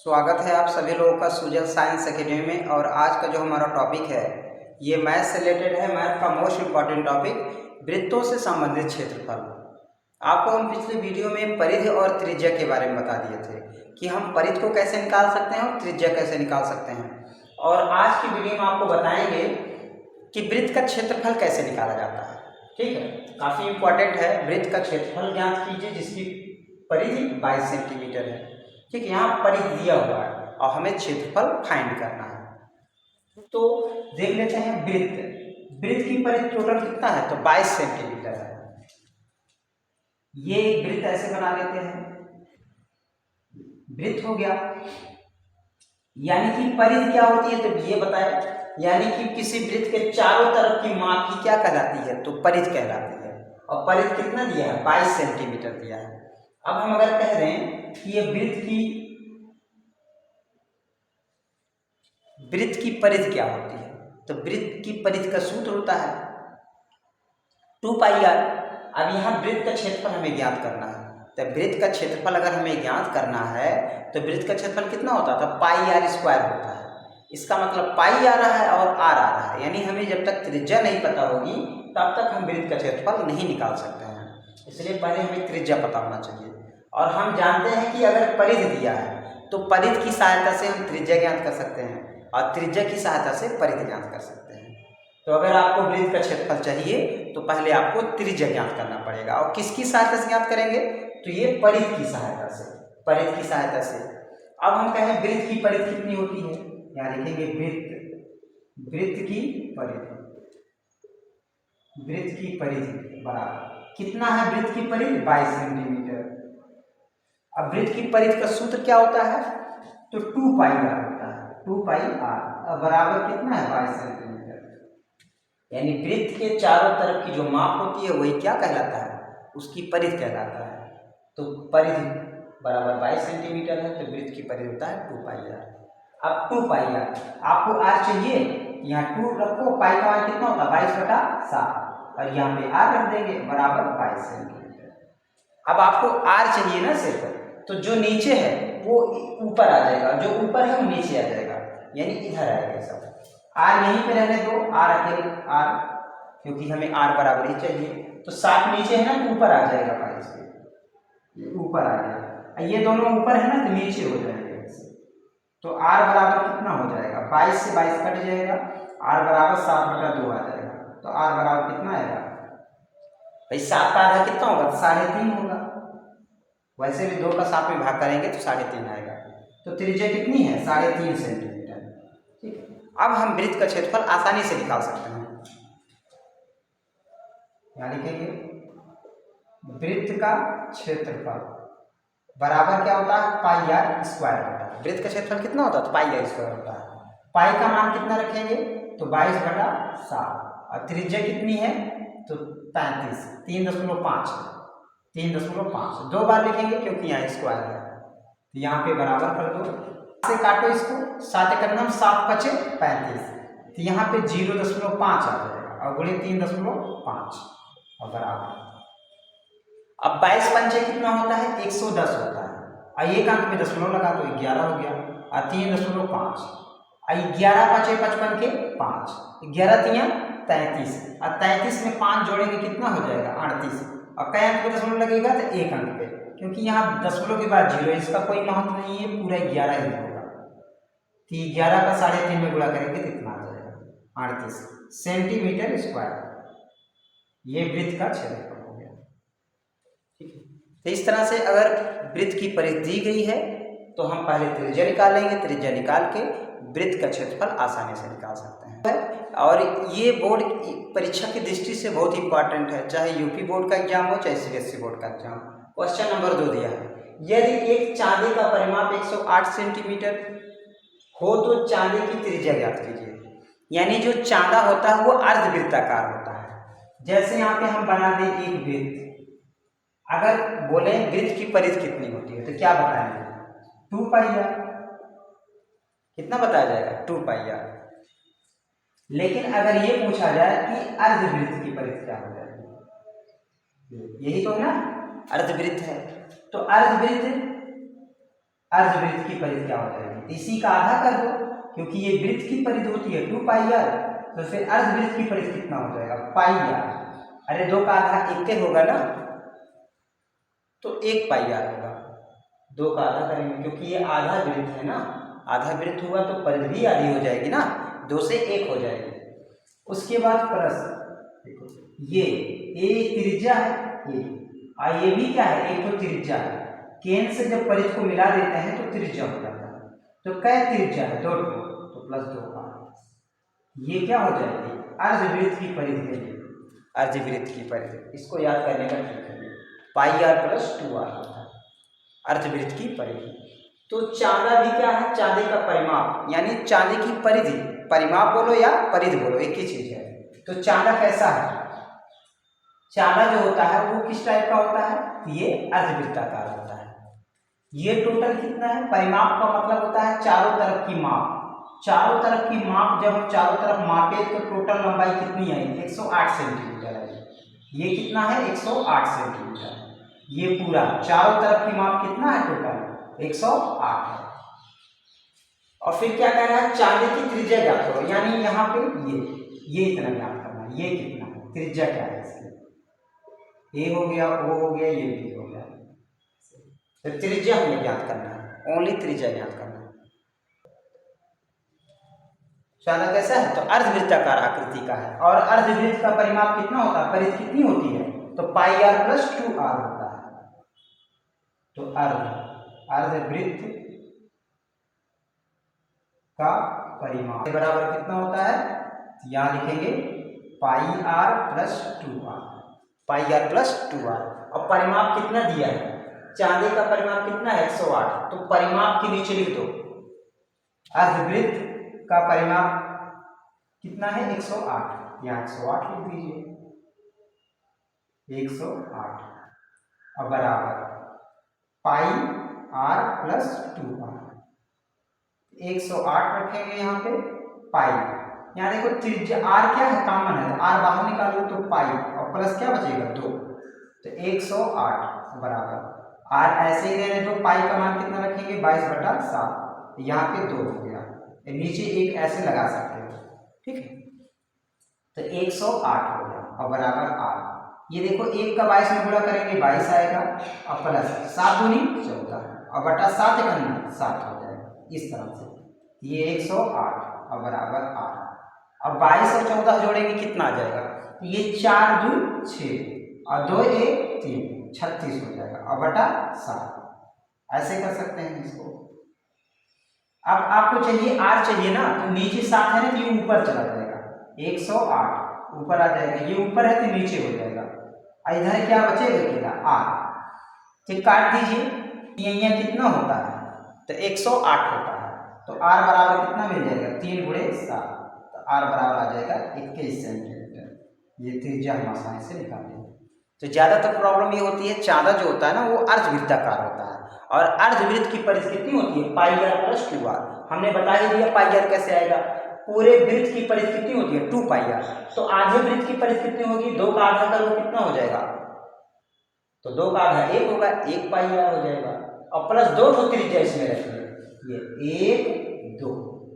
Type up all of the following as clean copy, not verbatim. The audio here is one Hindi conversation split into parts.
स्वागत है आप सभी लोगों का सुजल साइंस एकेडमी में। और आज का जो हमारा टॉपिक है ये मैथ से रिलेटेड है। मैथ का मोस्ट इम्पॉर्टेंट टॉपिक वृत्तों से संबंधित क्षेत्रफल। आपको हम पिछले वीडियो में परिधि और त्रिज्या के बारे में बता दिए थे कि हम परिधि को कैसे निकाल सकते हैं और त्रिज्या कैसे निकाल सकते हैं। और आज की वीडियो में आपको बताएंगे कि वृत्त का क्षेत्रफल कैसे निकाला जाता है। ठीक है, काफ़ी इम्पोर्टेंट है। वृत्त का क्षेत्रफल ज्ञात कीजिए जिसकी परिधि 22 सेंटीमीटर है। ठीक है, यहाँ परिधि दिया हुआ है और हमें क्षेत्रफल फाइंड करना है। तो देख लेते हैं वृत्त। वृत्त की परिधि टोटल कितना है तो 22 सेंटीमीटर है। ये वृत्त ऐसे बना लेते हैं, वृत्त हो गया। यानी कि परिधि क्या होती है तो ये बताए, यानी कि किसी वृत्त के चारों तरफ की माप की क्या कहलाती है तो परिधि कहलाती है। और परिधि कितना दिया है 22 सेंटीमीटर दिया है। अब हम अगर कह दें कि ये वृत्त की परिधि क्या होती है तो वृत्त की परिधि का सूत्र होता है 2πr। अब यहाँ वृत्त का क्षेत्रफल हमें ज्ञात करना है। तो वृत्त का क्षेत्रफल अगर हमें ज्ञात करना है तो वृत्त का क्षेत्रफल कितना होता था πr² होता है। इसका मतलब पाई आ रहा है और आर आ रहा है, यानी हमें जब तक त्रिज्या नहीं पता होगी तब तक हम वृत्त का क्षेत्रफल नहीं निकाल सकते हैं। इसलिए पहले हमें त्रिज्या पता होना चाहिए। और हम जानते हैं कि अगर परिधि दिया है तो परिधि की सहायता से हम त्रिज्या ज्ञात कर सकते हैं और त्रिज्या की सहायता से परिधि ज्ञात कर सकते हैं। तो अगर आपको वृत्त का क्षेत्रफल चाहिए तो पहले आपको त्रिज्या ज्ञात करना पड़ेगा। और किसकी सहायता से ज्ञात करेंगे तो ये परिधि की सहायता से, परिधि की सहायता से। अब हम कहें वृत्त की परिधि कितनी होती है, यहाँ लिखेंगे वृत्त की परिधि। वृत्त की परिधि बराबर कितना है, वृत्त की परिधि 22 सेंटीमीटर। अब वृत्त की परिधि का सूत्र क्या होता है तो 2πr होता है, 2πr बराबर कितना है 22 सेंटीमीटर। यानी वृत्त के चारों तरफ की जो माप होती है वही क्या कहलाता है, उसकी परिधि कहलाता है। तो परिधि बराबर 22 सेंटीमीटर है तो वृत्त की परिधि होता है 2πr। अब 2πr आपको r चाहिए, यहाँ 2 रखो, पाई का मान कितना होता है 22/7 और यहाँ पे r रख देंगे बराबर 22 सेंटीमीटर। अब आपको r चाहिए ना सिर्फ, तो जो नीचे है वो ऊपर आ जाएगा, जो ऊपर है वो नीचे आ जाएगा, यानी इधर आएगा सब। r यहीं पे रहने दो, r अकेले r, क्योंकि हमें r बराबर ही चाहिए। तो 7 नीचे है ना तो ऊपर आ जाएगा 22 से, ये ऊपर आ गया। ये दोनों ऊपर है ना तो नीचे हो जाएगा। तो r बराबर कितना हो जाएगा 22 से 22 कट जाएगा, r बराबर 7/2 आ जाएगा। तो r बराबर कितना आएगा भाई, 7 का आधा कितना होगा 3.5 होगा। वैसे भी 2 का 7 में भाग करेंगे तो 3.5 आएगा। तो त्रिज्या कितनी है 3.5 सेंटीमीटर। ठीक है, अब हम वृत्त का क्षेत्रफल आसानी से निकाल सकते हैं। यहाँ लिखेंगे वृत्त का क्षेत्रफल बराबर क्या होता है πr² होता है। वृत्त का क्षेत्रफल कितना होता है तो πr² होता है। पाई का मान कितना रखेंगे तो 22/7 और त्रिज्या कितनी है तो 35, 3.5 दो बार लिखेंगे क्योंकि यहाँ स्क्वायर है। तो यहाँ पे बराबर कर दो, से काटो इसको, 7 का नाम 7×5 = 35। तो यहाँ पे 0.5 आ जाएगा और गुणे 3.5 और बराबर। अब 22×5 कितना होता है 110 होता है। और एक अंक में दशमलव लगा तो 11 हो गया और 3.5 और 11×5 = 55 के 5, 11×3 = 33 और 33 में 5 जोड़ेंगे कितना हो जाएगा 38। और कई अंक पे दशमलव लगेगा तो एक अंक पे, क्योंकि यहाँ दशमलव के बाद 0 है, इसका कोई महत्व नहीं है, पूरा 11 ही होगा। तो 11 का 3.5 में गुणा करेंगे तो इतना आ जाएगा 38 सेंटीमीटर²। ये वृत्त का क्षेत्रफल हो गया। ठीक है, तो इस तरह से अगर वृत्त की परिधि दी गई है तो हम पहले त्रिज्या निकालेंगे, त्रिज्या निकाल के वृत्त का क्षेत्रफल आसानी से निकाल सकते हैं। और ये बोर्ड परीक्षा की दृष्टि से बहुत इंपॉर्टेंट है, चाहे यूपी बोर्ड का एग्जाम हो चाहे सीबीएसई बोर्ड का एग्जाम। क्वेश्चन नंबर 2 दिया है, यदि एक चांदी का परिमाप 108 सेंटीमीटर हो तो चांदी की त्रिज्या ज्ञात कीजिए। यानी जो चांदा होता है वो अर्धवृत्ताकार होता है। जैसे यहाँ पे हम बना दें एक वृत्त, अगर बोले वृत्त की परिधि कितनी होती है तो क्या बताएंगे 2πr। कितना बताया जाएगा 2πr। लेकिन अगर ये पूछा जाए कि अर्धवृत्त की परिधि क्या हो जाएगी, यही तो है ना अर्धवृत्त है। तो अर्धवृत्त अर्धवृत्त की परिधि क्या हो जाएगी? तो इसी का आधा कर दो, क्योंकि ये वृत्त की परिधि होती है 2 पाई आर, तो फिर अर्धवृत्त की परिधि कितना हो जाएगा? पाई आर। अरे 2 का आधा 1 होगा ना, तो 1 पाई आर होगा। 2 का आधा करेंगे क्योंकि ये आधा वृत्त है ना, आधा वृत्त हुआ तो परिधि भी आधी हो जाएगी ना, 2 से 1 हो जाएगी। उसके बाद प्लस देखो ये त्रिज्या है ये, और ये भी क्या है? एक तो त्रिज्या है। केंद्र से जब परिधि को मिला देते हैं तो त्रिज्या हो जाता है। तो कै त्रिज्या है? 2, तो प्लस 2 का ये क्या हो जाएगी? अर्धवृत्त की परिधि के लिए अर्धवृत्त की परिधि, इसको याद करने का ट्रिक है, पाई आर प्लस 2 आर होता है अर्धवृत्त की परिधि। तो चांदा भी क्या है? चांदे का परिमाप, यानी चांदे की परिधि, परिमाप बोलो या परिधि बोलो, एक ही चीज है। तो चांदा कैसा है? चांदा जो होता है वो किस टाइप का होता है? ये अर्धवृत्ताकार होता है। ये टोटल कितना है? परिमाप का मतलब होता है चारों तरफ की माप। चारों तरफ की माप जब हम चारों तरफ मापे तो टोटल लंबाई कितनी आई? 108 सेंटीमीटर आई। ये कितना है? 108 सेंटीमीटर। ये पूरा चारों तरफ की माप कितना है? टोटल 108 है। और फिर क्या कह रहा है? चांदे की त्रिज्या ज्ञात करो, यानी यहाँ पे ये इतना ज्ञात करना है। ये कितना है? त्रिज्या क्या है इसकी? ए हो गया, ओ हो गया, ये भी हो गया। तो त्रिज्या हमें ज्ञात करना है, ओनली त्रिज्या ज्ञात करना है। चांदा कैसा है? तो अर्धवृत्ताकार आकृति का है। और अर्धवृत्त का परिमाप कितना होता है? परिधि कितनी होती है? तो पाई आर प्लस 2 आर होता है। तो अर्धवृत्त का परिमाप बराबर कितना होता है? यहाँ लिखेंगे pi R plus 2 R, pi R plus 2 R. और परिमाप कितना दिया है? चांदी का परिमाप कितना है? 108। तो परिमाप के नीचे लिख दो अर्धवृत्त का परिमाप कितना है? 108। यहाँ 108 लिख दीजिए, 108 और बराबर पाई आर प्लस 2 आर। 108 रखेंगे यहाँ पे, पाई, यहाँ देखो त्रिज्या आर क्या है? कॉमन है, तो आर बाहर निकालो तो पाई, और प्लस क्या बचेगा? 2। तो 108 बराबर आर ऐसे ही रहने दो, पाई का मान कितना रखेंगे? 22/7। यहाँ पे 2 हो गया, नीचे एक ऐसे लगा सकते हो, ठीक है। तो 108 हो गया और बराबर आर। ये देखो 1 का 22 में गुणा करेंगे 22 आएगा, और प्लस 7 दूनी 14 और बटा 7 करना 7 हो जाएगा। इस तरह से ये 108 और बराबर आर। अब 22 और 14 जोड़ेंगे कितना आ जाएगा? ये 4 2 6 और 2 1 3 36 हो जाएगा, और बटा 7। ऐसे कर सकते हैं इसको। अब आपको चाहिए आर चाहिए ना, तो नीचे 7 है ना, तो ये ऊपर चला जाएगा, 108 ऊपर आ जाएगा, ये ऊपर है तो नीचे हो जाएगा। इधर क्या बचेगा? केवल आर। तो काट दीजिए, यहाँ कितना होता है? तो 108 होता है। तो आर बराबर कितना मिल जाएगा? 3 × 7, तो आर बराबर आ जाएगा 21 सेंटीमीटर। ये त्रिज्या हम आसानी से निकाल लेंगे। तो ज़्यादातर प्रॉब्लम ये होती है, चांदा जो होता है ना वो अर्धवृत्ताकार होता है, और अर्धवृत्त की परिधि कितनी होती है? पाई आर प्लस 2 आर। हमने बता ही दिया पाई आर कैसे आएगा। पूरे वृत्त की परिधि कितनी होती है? 2 पाई आर। तो आधे वृत्त की परिधि कितनी होगी? 2 का आधा करो कितना हो जाएगा? तो 2 का आधा 1 होगा, 1 पाई आर हो जाएगा, और प्लस 2 तो त्रिज्या इसमें रखिए, ये 1 2।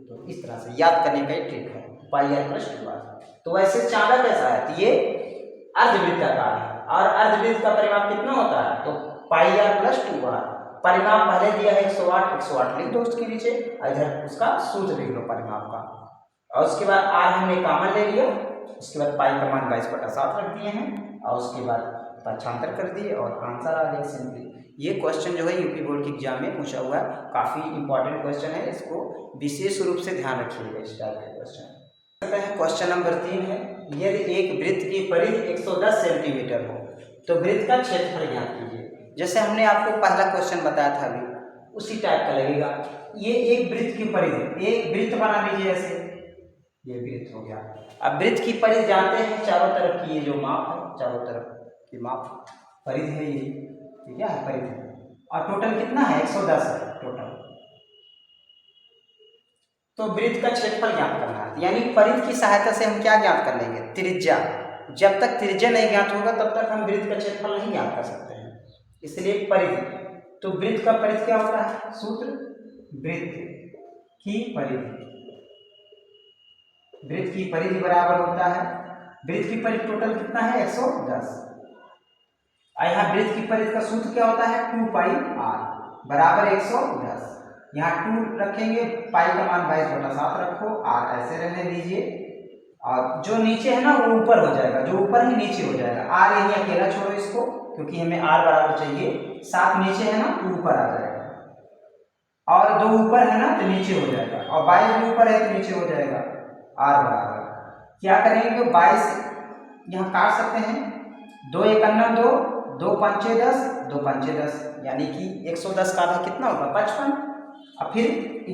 तो इस तरह से याद करने का ट्रिक है, पाई आर प्लस 2 आर। तो वैसे चांदा कैसा है? तो ये अर्धवृत्ताकार है, और अर्धवृत्त का परिमाप कितना होता है? तो पाई आर प्लस 2 आर। परिमाप पहले दिया है 108, 108 लिख दो उसके नीचे, इधर उसका सूत्र लिख लो परिमाप का, और उसके बाद आर हमने कॉमन ले लिया, उसके बाद पाई का मान 22/7 रख दिए हैं, और उसके बाद पक्षांतर कर दिए और आंसर आ गया सिंपली। ये क्वेश्चन जो है यूपी बोर्ड के एग्जाम में पूछा हुआ है, काफ़ी इंपॉर्टेंट क्वेश्चन है, इसको विशेष रूप से ध्यान रखिएगा इस टाइप के क्वेश्चन। क्वेश्चन नंबर 3 है, यदि एक वृत्त की परिधि 110 सेंटीमीटर हो तो वृत्त का क्षेत्रफल ज्ञात कीजिए। जैसे हमने आपको पहला क्वेश्चन बताया था अभी, उसी टाइप का लगेगा। ये एक वृत्त की परिधि, एक वृत्त बना लीजिए ऐसे, ये वृत्त हो गया। अब वृत्त की परिधि जानते हैं, चारों तरफ की ये जो माप है, चारों तरफ की माप परिधि है ये, ठीक है, परिधि। और टोटल कितना है? 110 है टोटल। तो वृत्त का क्षेत्रफल ज्ञात करना है, यानी परिधि की सहायता से हम क्या ज्ञात कर लेंगे? त्रिज्या। जब तक त्रिज्या नहीं ज्ञात होगा तब तक हम वृत्त का क्षेत्रफल नहीं ज्ञात कर सकते हैं, इसलिए परिधि तो वृत्त का परिधि क्या होता है? सूत्र वृत्त की परिधि, वृत्त की परिधि बराबर होता है, वृत्त की परिधि टोटल कितना है? 110। यहाँ वृत्त की परिधि का सूत्र क्या होता है? 2 पाई r बराबर 110। यहाँ 2 रखेंगे, पाई का मान 22/7 रखो, r ऐसे रहने दीजिए, और जो नीचे है ना वो ऊपर हो जाएगा, जो ऊपर है नीचे हो जाएगा। r यही अकेला छोड़ो इसको, क्योंकि हमें r बराबर चाहिए, 7 नीचे है ना तो ऊपर आ जाएगा, और 2 ऊपर है ना तो नीचे हो जाएगा, और 22 भी ऊपर है तो नीचे हो जाएगा। r बराबर क्या करेंगे? 22 यहाँ काट सकते हैं, 2 एकन्ना 2, 2 पंचे 10, 2 पंचे 10, यानी कि 110 का आधा कितना होगा? 55। अब फिर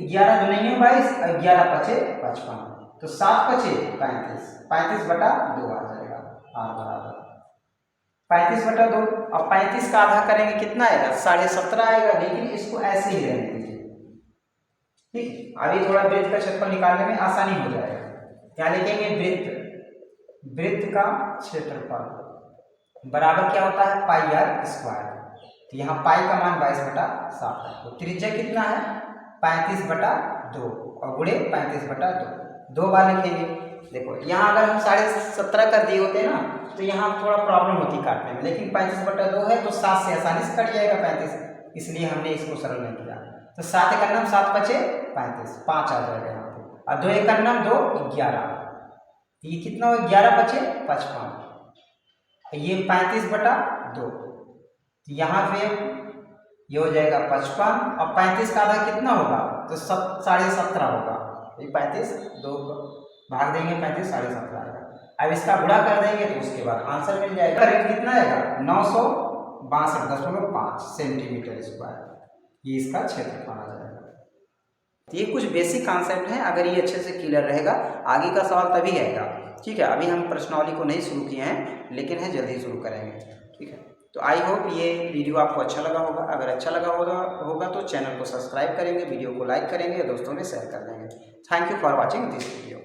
11 दूनी 22, 11 पचे 55, तो 7 पचे 35, 35/2 आ जाएगा r बराबर 35/2। अब 35 का आधा करेंगे कितना आएगा? 17.5 आएगा, लेकिन इसको ऐसे ही रहने दीजिए, ठीक। अभी थोड़ा वृत्त का क्षेत्रफल निकालने में आसानी हो जाएगा। क्या लिखेंगे? वृत्त का क्षेत्रफल बराबर क्या होता है? पाई r स्क्वायर। तो यहाँ पाई का मान 22/7 है, तो त्रिज्या कितना है? 35/2, और गुणे 35/2, 2 बार लिखेंगे। देखो यहाँ अगर हम 17.5 कर दिए होते ना तो यहाँ थोड़ा प्रॉब्लम होती काटने में, लेकिन 35/2 है तो 7 से आसानी से कट जाएगा 35, इसलिए हमने इसको सरल नहीं किया। तो 7 एकन्नम 7 पचे 35, 5 आ जाएगा यहाँ पे, और 2 एकन्नम 2 11, ये कितना हो? 11 पचे 55, ये 35/2, यहाँ पे ये हो जाएगा 55, और 35 का आधा कितना होगा? तो 17.5 होगा, ये 35 2 भाग देंगे, 35 17.5 आएगा। अब इसका गुणा कर देंगे तो उसके बाद आंसर मिल जाएगा। रेट कितना आएगा? 962.5 सेंटीमीटर स्क्वायर, ये इसका क्षेत्रफल आ जाएगा। ये कुछ बेसिक कॉन्सेप्ट हैं, अगर ये अच्छे से क्लियर रहेगा आगे का सवाल तभी आएगा, ठीक है। अभी हम प्रश्नावली को नहीं शुरू किए हैं, लेकिन है जल्दी शुरू करेंगे, ठीक है। तो आई होप ये वीडियो आपको अच्छा लगा होगा। अगर अच्छा लगा होगा तो चैनल को सब्सक्राइब करेंगे, वीडियो को लाइक करेंगे, दोस्तों में शेयर कर देंगे। Thank you for watching this video.